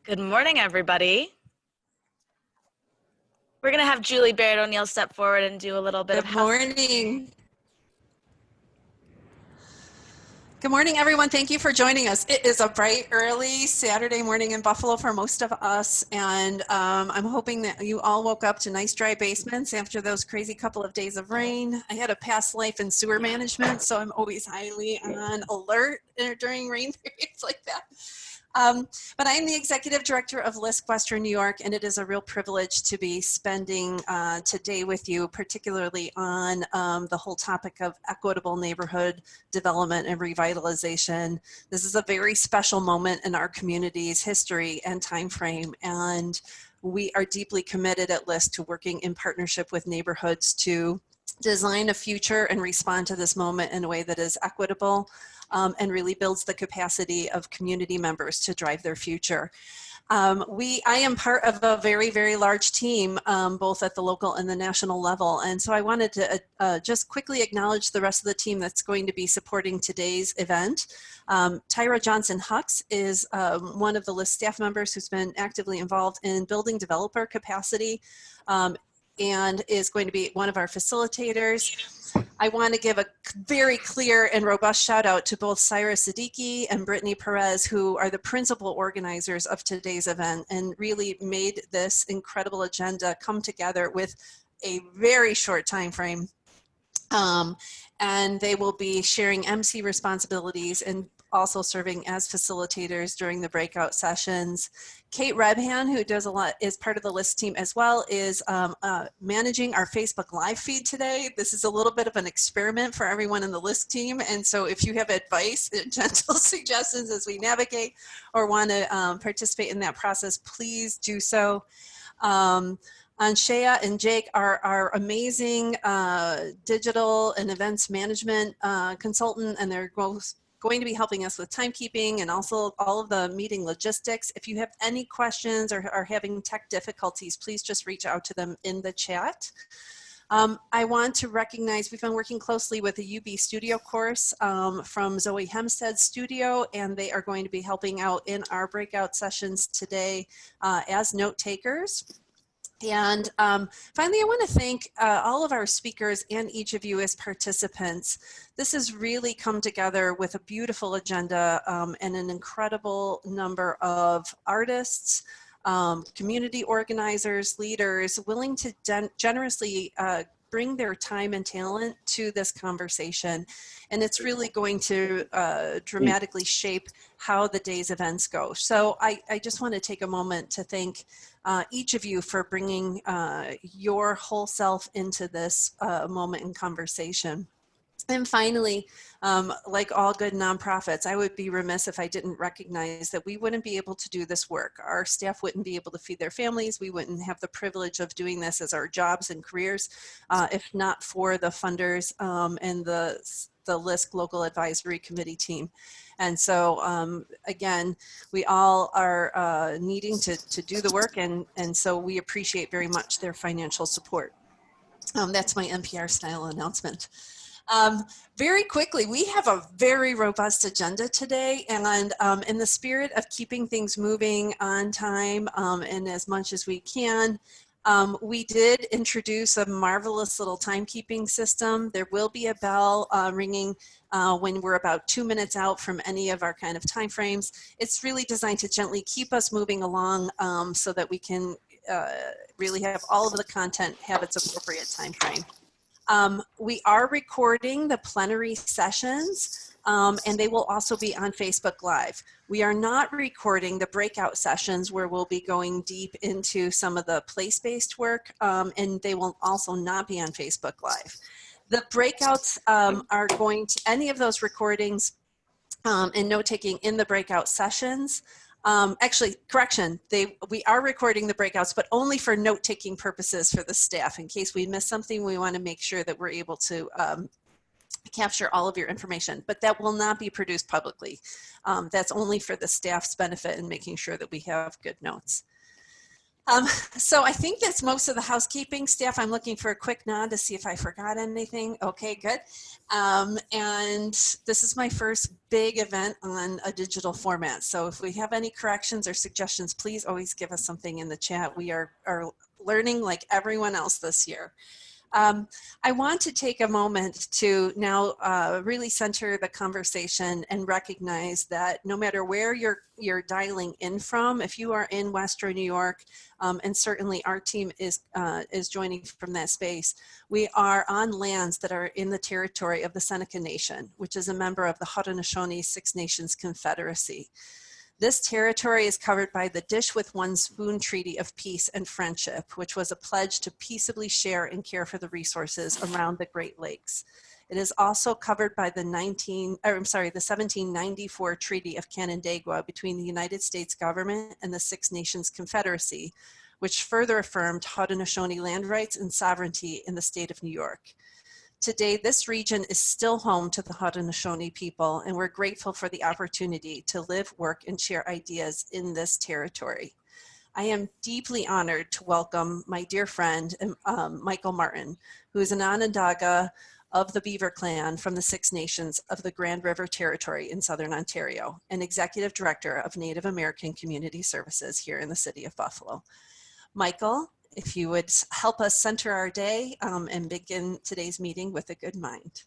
Good morning, everybody. We're going to have Julie Baird O'Neill step forward and do a little bit of housekeeping. Good morning, everyone. Thank you for joining us. It is a bright, early Saturday morning in Buffalo for most of us, and I'm hoping that you all woke up to nice dry basements after those crazy couple of days of rain. I had a past life in sewer management, so I'm always highly on alert during rain periods like that. But I'm the executive director of LISC Western New York, and it is a real privilege to be spending today with you, particularly on the whole topic of equitable neighborhood development and revitalization. This is a very special moment in our community's history and time frame, and we are deeply committed at LISC to working in partnership with neighborhoods to design a future and respond to this moment in a way that is equitable, and really builds the capacity of community members to drive their future. I am part of a very, very large team, both at the local and the national level. And so I wanted to just quickly acknowledge the rest of the team that's going to be supporting today's event. Tyra Johnson-Hucks is one of the LISC staff members who's been actively involved in building developer capacity, and is going to be one of our facilitators. I want to give a very clear and robust shout out to both Cyrus Siddiqui and Brittany Perez, who are the principal organizers of today's event and really made this incredible agenda come together with a very short time frame. And they will be sharing MC responsibilities and also serving as facilitators during the breakout sessions. Kate Rebhan, who does a lot, is part of the LISC team as well, is managing our Facebook Live feed today. This is a little bit of an experiment for everyone in the LISC team, and so if you have advice, gentle suggestions as we navigate or want to participate in that process, please do so. Anshaya and Jake are our amazing digital and events management consultant, and they're both going to be helping us with timekeeping and also all of the meeting logistics. If you have any questions or are having tech difficulties, please just reach out to them in the chat. I want to recognize we've been working closely with the UB Studio course from Zoe Hempstead's studio, and they are going to be helping out in our breakout sessions today as note takers. And finally, I want to thank all of our speakers and each of you as participants. This has really come together with a beautiful agenda and an incredible number of artists, community organizers, leaders willing to generously bring their time and talent to this conversation. And it's really going to dramatically shape how the day's events go. So I just want to take a moment to thank each of you for bringing your whole self into this moment in conversation. And finally, like all good nonprofits, I would be remiss if I didn't recognize that we wouldn't be able to do this work. Our staff wouldn't be able to feed their families. We wouldn't have the privilege of doing this as our jobs and careers if not for the funders and the LISC Local Advisory Committee team. And so again, we all are needing to do the work, and so we appreciate very much their financial support. That's my NPR style announcement. Very quickly, we have a very robust agenda today, and in the spirit of keeping things moving on time and as much as we can, we did introduce a marvelous little timekeeping system. There will be a bell ringing when we're about 2 minutes out from any of our kind of time frames. It's really designed to gently keep us moving along so that we can really have all of the content have its appropriate time frame. We are recording the plenary sessions, and they will also be on Facebook Live. We are not recording the breakout sessions where we'll be going deep into some of the place-based work, and they will also not be on Facebook Live. The breakouts are going to, any of those recordings and note-taking in the breakout sessions. Actually, correction, we are recording the breakouts, but only for note-taking purposes for the staff. In case we miss something, we want to make sure that we're able to capture all of your information, but that will not be produced publicly. That's only for the staff's benefit and making sure that we have good notes. So I think that's most of the housekeeping staff. I'm looking for a quick nod to see if I forgot anything. Okay, good. And this is my first big event on a digital format. So if we have any corrections or suggestions, please always give us something in the chat. We are learning like everyone else this year. I want to take a moment to now really center the conversation and recognize that no matter where you're dialing in from, if you are in Western New York, and certainly our team is joining from that space, we are on lands that are in the territory of the Seneca Nation, which is a member of the Haudenosaunee Six Nations Confederacy. This territory is covered by the Dish with One Spoon Treaty of Peace and Friendship, which was a pledge to peaceably share and care for the resources around the Great Lakes. It is also covered by the 1794 Treaty of Canandaigua between the United States government and the Six Nations Confederacy, which further affirmed Haudenosaunee land rights and sovereignty in the state of New York. Today, this region is still home to the Haudenosaunee people, and we're grateful for the opportunity to live, work, and share ideas in this territory. I am deeply honored to welcome my dear friend, Michael Martin, who is an Onondaga of the Beaver Clan from the Six Nations of the Grand River Territory in Southern Ontario, and Executive Director of Native American Community Services here in the city of Buffalo. Michael, if you would help us center our day and begin today's meeting with a good mind.